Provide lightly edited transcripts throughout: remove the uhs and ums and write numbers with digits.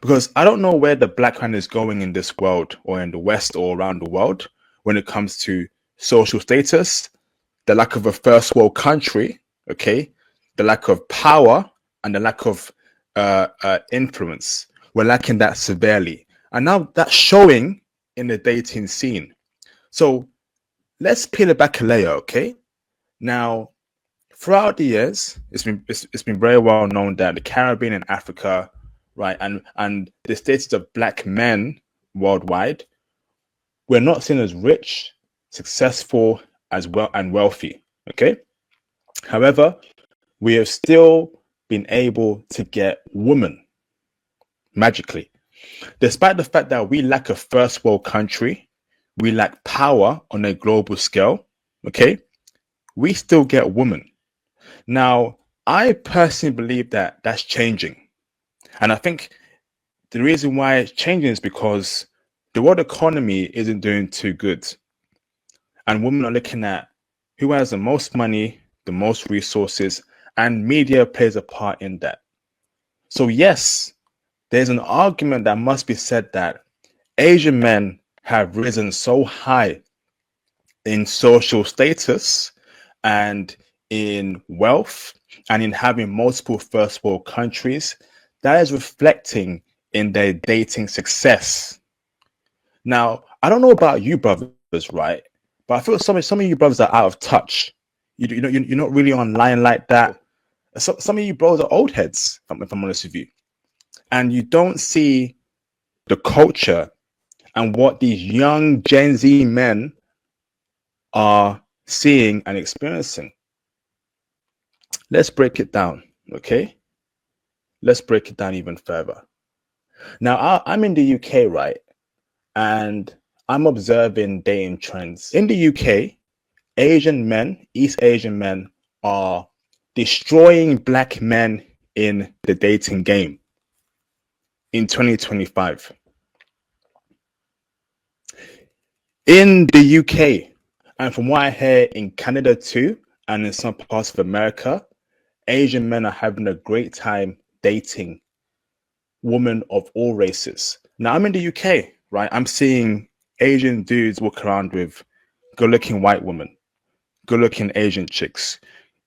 Because I don't know where the black man is going in this world or in the West or around the world when it comes to social status, the lack of a first world country, okay, the lack of power and the lack of influence. We're lacking that severely. And now that's showing in the dating scene. So let's peel it back a layer, okay? Now, throughout the years, it's been very well known that the Caribbean and Africa, right, and the status of black men worldwide, we're not seen as rich, successful, as well and wealthy. Okay. However, we have still been able to get women magically, despite the fact that we lack a first world country, we lack power on a global scale. Okay, we still get women. Now, I personally believe that that's changing. And I think the reason why it's changing is because the world economy isn't doing too good. And women are looking at who has the most money, the most resources, and media plays a part in that. So yes, there's an argument that must be said that Asian men have risen so high in social status and in wealth and in having multiple first world countries that is reflecting in their dating success. Now, I don't know about you brothers, right? But I feel some of you brothers are out of touch. You're not really online like that. Some of you bros are old heads, if I'm honest with you. And you don't see the culture and what these young Gen Z men are seeing and experiencing. Let's break it down, okay? Let's break it down even further. Now, I'm in the UK, right? And I'm observing dating trends. In the UK, Asian men, East Asian men, are destroying black men in the dating game in 2025. In the UK, and from what I hear in Canada too, and in some parts of America, Asian men are having a great time dating women of all races. Now, I'm in the UK, right? I'm seeing Asian dudes walk around with good-looking white women, good-looking Asian chicks,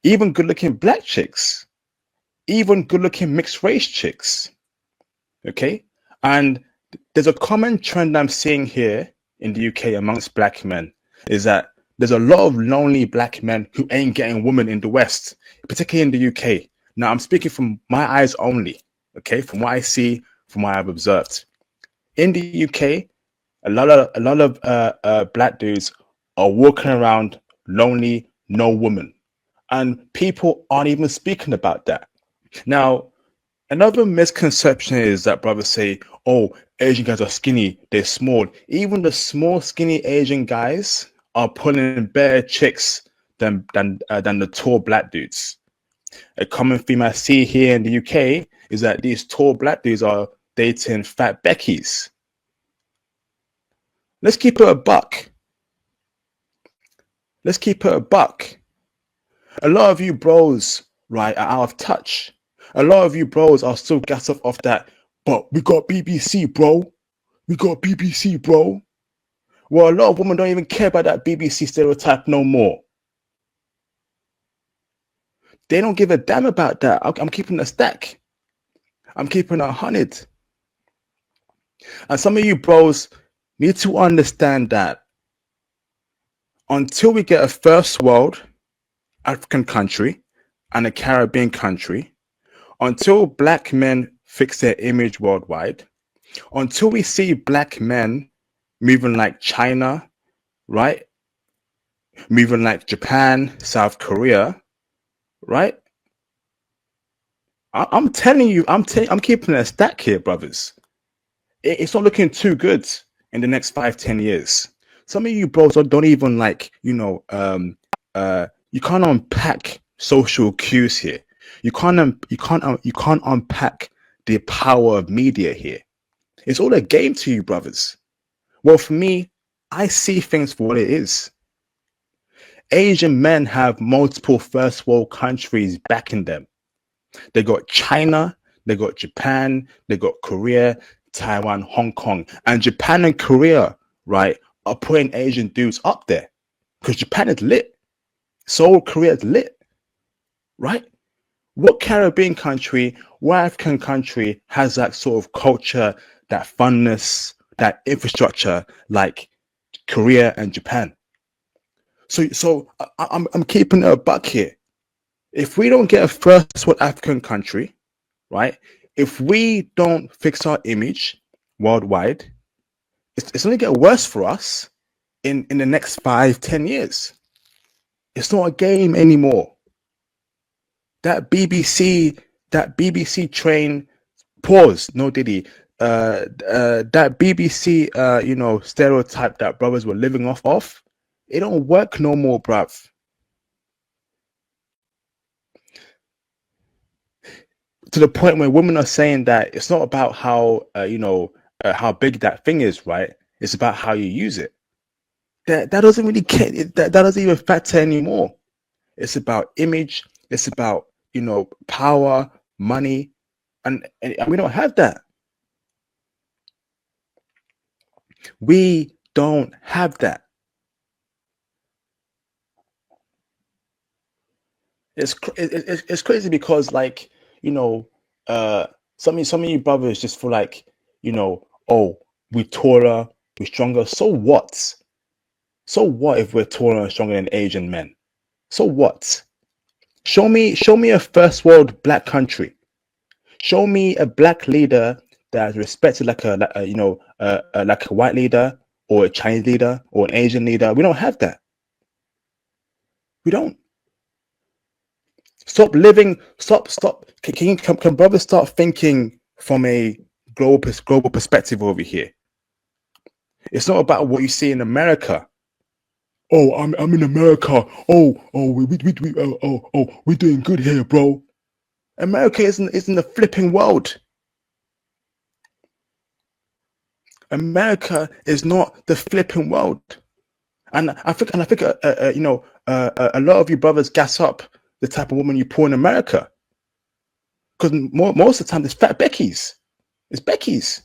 even good-looking black chicks, even good-looking mixed-race chicks, okay? And there's a common trend I'm seeing here in the UK amongst black men is that there's a lot of lonely black men who ain't getting women in the West, particularly in the UK. Now, I'm speaking from my eyes only, okay? From what I see, from what I've observed. In the UK, a lot of black dudes are walking around lonely, no woman. And people aren't even speaking about that. Now, another misconception is that brothers say, oh, Asian guys are skinny, they're small. Even the small, skinny Asian guys are pulling better chicks than the tall black dudes. A common theme I see here in the UK is that these tall black dudes are dating fat Beckys. Let's keep it a buck. Let's keep it a buck. A lot of you bros, right, are out of touch. A lot of you bros are still gassed off that, but we got BBC, bro. We got BBC, bro. Well, a lot of women don't even care about that BBC stereotype no more. They don't give a damn about that. I'm keeping a stack. I'm keeping 100. And some of you bros need to understand that until we get a first world African country and a Caribbean country, until black men fix their image worldwide, until we see black men moving like China, right? Moving like Japan, South Korea, right? I'm telling you, I'm keeping a stack here, brothers. It's not looking too good in the next 5-10 years. Some of you bros don't even you can't unpack social cues here. You can't unpack the power of media here. It's all a game to you, brothers. Well, for me, I see things for what it is. Asian men have multiple first world countries backing them. They got China, they got Japan, they got Korea, Taiwan, Hong Kong. And Japan and Korea, right, are putting Asian dudes up there because Japan is lit. Seoul, Korea is lit, right? What Caribbean country, what African country has that sort of culture, that funness, that infrastructure like Korea and Japan? So I'm keeping it a buck here. If we don't get a first world African country, right? If we don't fix our image worldwide, it's only get worse for us in the next 5-10 years. It's not a game anymore. That BBC train, pause, no Diddy. That BBC stereotype that brothers were living off of, it don't work no more, bruv. To the point where women are saying that it's not about how big that thing is, right? It's about how you use it. That doesn't really care. That doesn't even factor anymore. It's about image. It's about power, money, and we don't have that. We don't have that. It's crazy because some of you brothers just feel like oh, we're taller, we're stronger. So what? So what if we're taller and stronger than Asian men? So what? Show me a first world black country. Show me a black leader that is respected like a white leader or a Chinese leader or an Asian leader. We don't have that. We don't. Stop living. Stop. Can brothers start thinking from a global perspective over here? It's not about what you see in America. Oh, I'm in America. We're doing good here, bro. America isn't the flipping world. America is not the flipping world. And I think a lot of you brothers gas up the type of woman you pull in America, because most of the time it's fat Becky's. It's Becky's.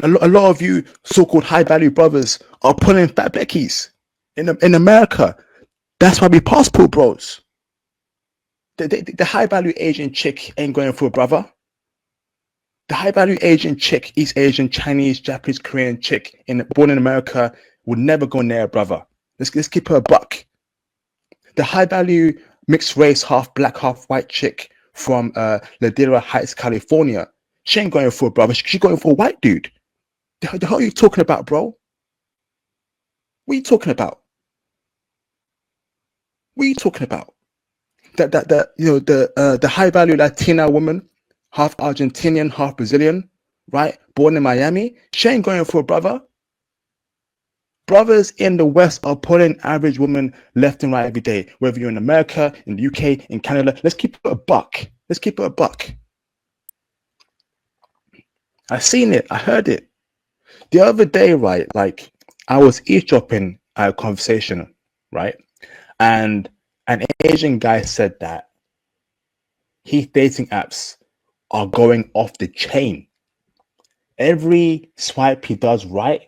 A lot of you so-called high-value brothers are pulling fat Becky's in America. That's why we passport bros. The high-value Asian chick ain't going for a brother. The high-value Asian chick, East Asian, Chinese, Japanese, Korean chick born in America would never go near a brother. Let's keep her a buck. The high-value mixed race, half black, half white chick from Ladera Heights, California, she ain't going for a brother. She's going for a white dude. The hell are you talking about, bro? What are you talking about? What are you talking about? The high-value Latina woman, half Argentinian, half Brazilian, right? Born in Miami, she ain't going for a brother. Brothers in the West are pulling average women left and right every day, whether you're in America, in the UK, in Canada. Let's keep it a buck. Let's keep it a buck. I seen it. I heard it. The other day, right, like I was eavesdropping at a conversation, right? And an Asian guy said that his dating apps are going off the chain. Every swipe he does right,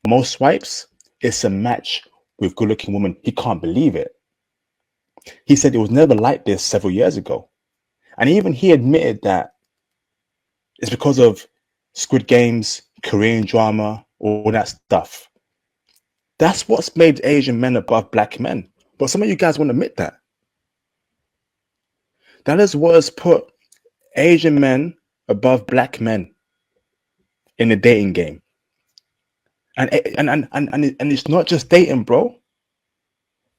most swipes, it's a match with good-looking women. He can't believe it. He said it was never like this several years ago. And even he admitted that it's because of Squid Games, Korean drama, all that stuff. That's what's made Asian men above black men. But some of you guys won't admit that. That is what has put Asian men above black men in the dating game. And it's not just dating, bro.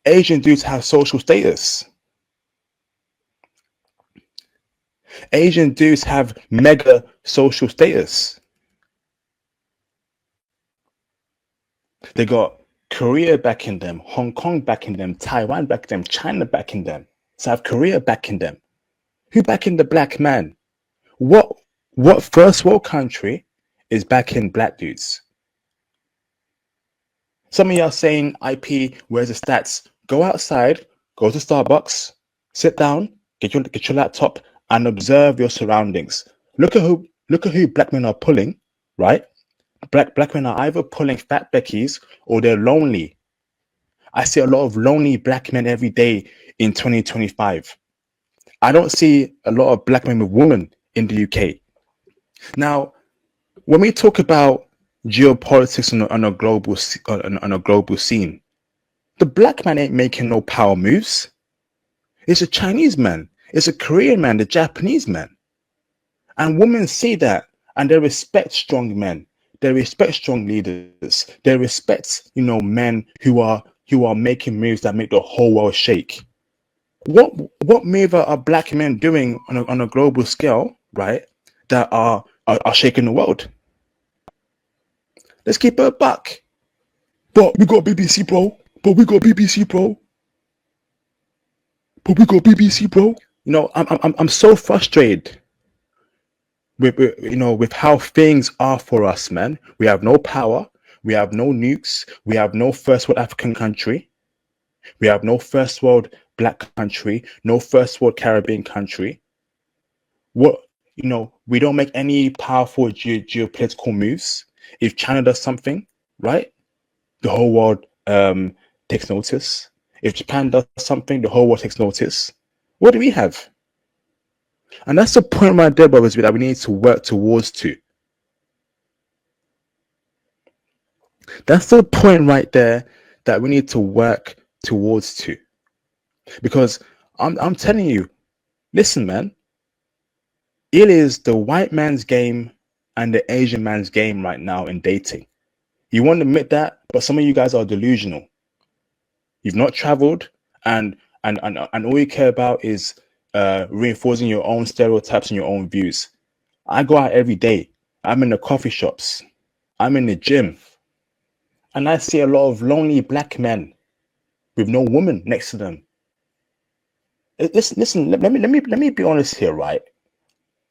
Asian dudes have social status. Asian dudes have mega social status. They got Korea backing them, Hong Kong backing them, Taiwan backing them, China backing them, South Korea backing them. Who backing the black man? What first world country is backing black dudes? Some of y'all saying, IP, where's the stats? Go outside, go to Starbucks, sit down, Get your laptop and observe your surroundings. Look at who black men are pulling, right? Black men are either pulling fat Beckies or they're lonely. I see a lot of lonely black men every day in 2025. I don't see a lot of black men with women in the UK. Now, when we talk about geopolitics on a global scene, the black man ain't making no power moves. It's a Chinese man, it's a Korean man, the Japanese man. And women see that and they respect strong men. They respect strong leaders. They respect, men who are making moves that make the whole world shake. What move are black men doing on a global scale, right? That are shaking the world. Let's keep it a buck. But we got BBC, bro. But we got BBC, bro. But we got BBC, bro. I'm so frustrated with how things are for us, man. We have no power. We have no nukes. We have no first world African country. We have no first world black country. No first world Caribbean country. We don't make any powerful geopolitical moves. If China does something, right, the whole world takes notice. If Japan does something, the whole world takes notice. What do we have? And that's the point right there, brothers, that we need to work towards to. That's the point right there that we need to work towards to. Because I'm telling you, listen, man, it is the white man's game and the Asian man's game right now in dating. You won't admit that, but some of you guys are delusional. You've not traveled, and all you care about is reinforcing your own stereotypes and your own views. I go out every day. I'm in the coffee shops. I'm in the gym. And I see a lot of lonely black men with no woman next to them. Listen, let me be honest here, right?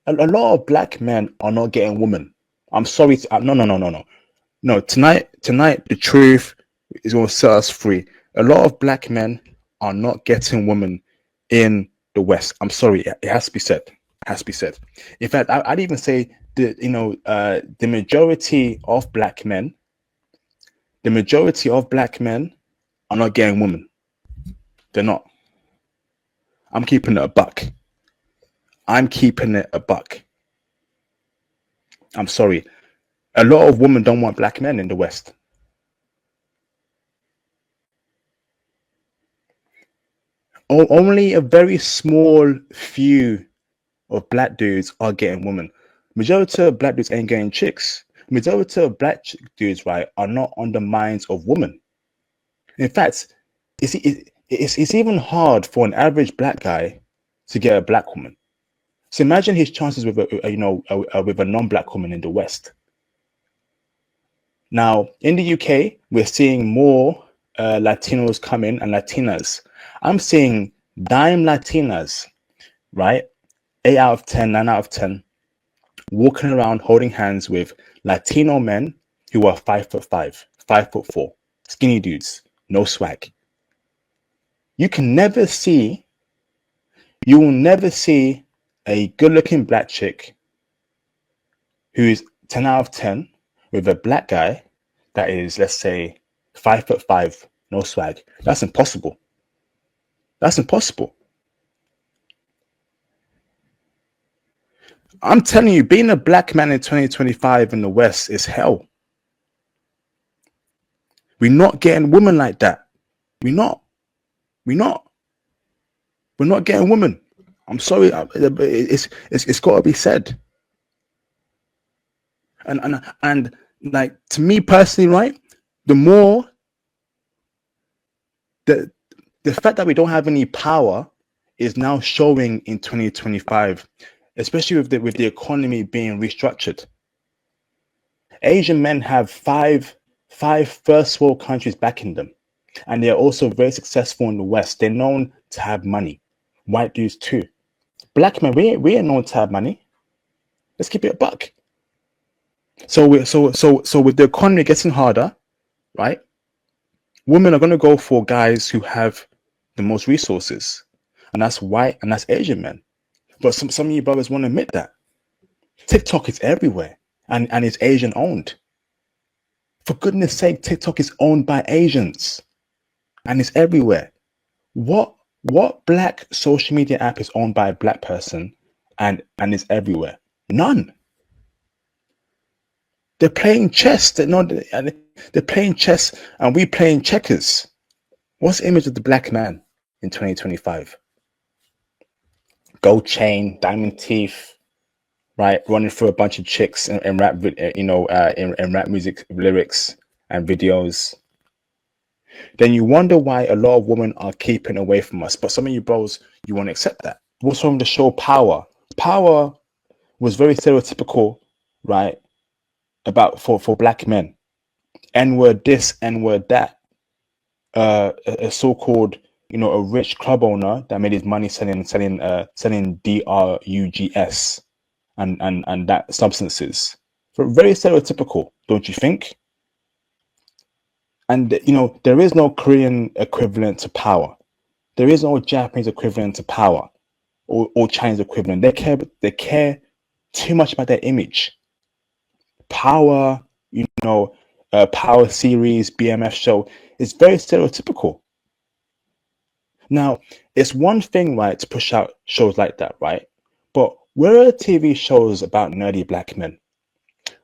A lot of black men are not getting women. I'm sorry. No, tonight, the truth is going to set us free. A lot of black men are not getting women in the West. I'm sorry. It has to be said. It has to be said. In fact, I'd even say that, the majority of black men are not getting women. They're not. I'm keeping it a buck. I'm sorry. A lot of women don't want black men in the West. Only a very small few of black dudes are getting women. Majority of black dudes ain't getting chicks. Majority of black dudes, right, are not on the minds of women. In fact, it's even hard for an average black guy to get a black woman. So imagine his chances with a non-black woman in the West. Now, in the UK, we're seeing more Latinos come in and Latinas. I'm seeing dime Latinas, right? 8 out of 10, 9 out of 10, walking around holding hands with Latino men who are 5'5", 5'4", skinny dudes, no swag. You will never see a good-looking black chick who is 10 out of 10 with a black guy that is, let's say, 5'5", no swag. That's impossible. That's impossible. I'm telling you, being a black man in 2025 in the West is hell. We're not getting women like that. We're not getting women. I'm sorry, it's got to be said. And like, to me personally, right, the fact that we don't have any power is now showing in 2025, especially with the economy being restructured. Asian men have five first world countries backing them, and they're also very successful in the West. They're known to have money. White dudes too. Black men, we ain't known to have money. Let's keep it a buck. So with the economy getting harder, right? Women are going to go for guys who have the most resources. and that's white and that's Asian men. But some of you brothers won't admit that. TikTok is everywhere and it's Asian owned. For goodness sake, TikTok is owned by Asians and it's everywhere. What black social media app is owned by a black person and is everywhere? None. They're playing chess. They're playing chess and we playing checkers. What's the image of the black man in 2025? Gold chain, diamond teeth, right? Running through a bunch of chicks and rap, in rap music lyrics and videos. Then you wonder why a lot of women are keeping away from us. But some of you bros, you won't accept that. What's from the show Power? Power was very stereotypical, right? About for black men. N-word this, N-word that. A so-called, a rich club owner that made his money selling drugs and that substances. So very stereotypical, don't you think? And there is no Korean equivalent to Power. There is no Japanese equivalent to Power or Chinese equivalent. They care too much about their image. Power, Power series, BMF show is very stereotypical. Now, it's one thing, right, to push out shows like that, right? But where are TV shows about nerdy black men?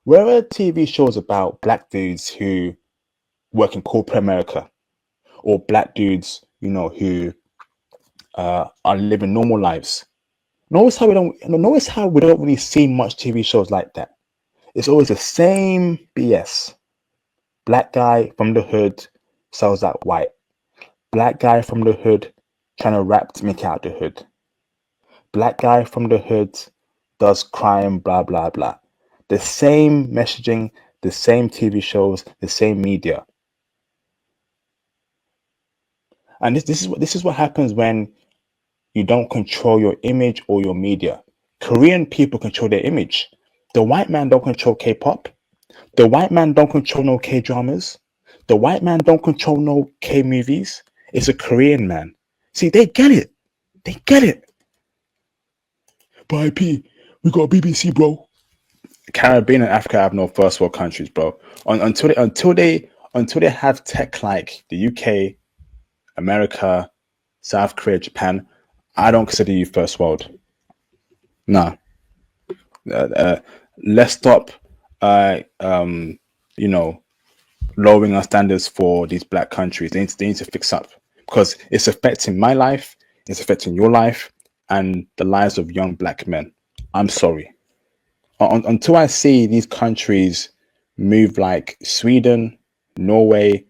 Where are TV shows about black dudes who work in corporate America, or black dudes, who are living normal lives? Notice how we don't really see much TV shows like that. It's always the same BS. Black guy from the hood sells that white. Black guy from the hood trying to rap to make it out the hood. Black guy from the hood does crime, blah, blah, blah. The same messaging, the same TV shows, the same media. And this is what happens when you don't control your image or your media. Korean people control their image. The white man don't control K-pop. The white man don't control no K-dramas. The white man don't control no K-movies. It's a Korean man. See, they get it. They get it. But IP, we got BBC, bro. Caribbean and Africa have no first world countries, bro. Until they have tech like the UK, America, South Korea, Japan, I don't consider you first world. Nah. Let's stop lowering our standards for these black countries. They need to fix up, because it's affecting my life, it's affecting your life, and the lives of young black men. I'm sorry. Until I see these countries move like Sweden, Norway,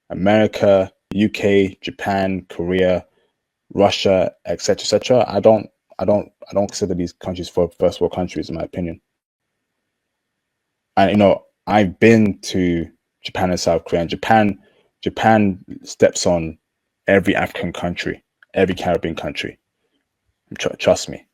America, UK, Japan, Korea, Russia, etc., I don't consider these countries for first world countries, in my opinion. And I've been to Japan and South Korea, and Japan steps on every African country, every Caribbean country. Trust me.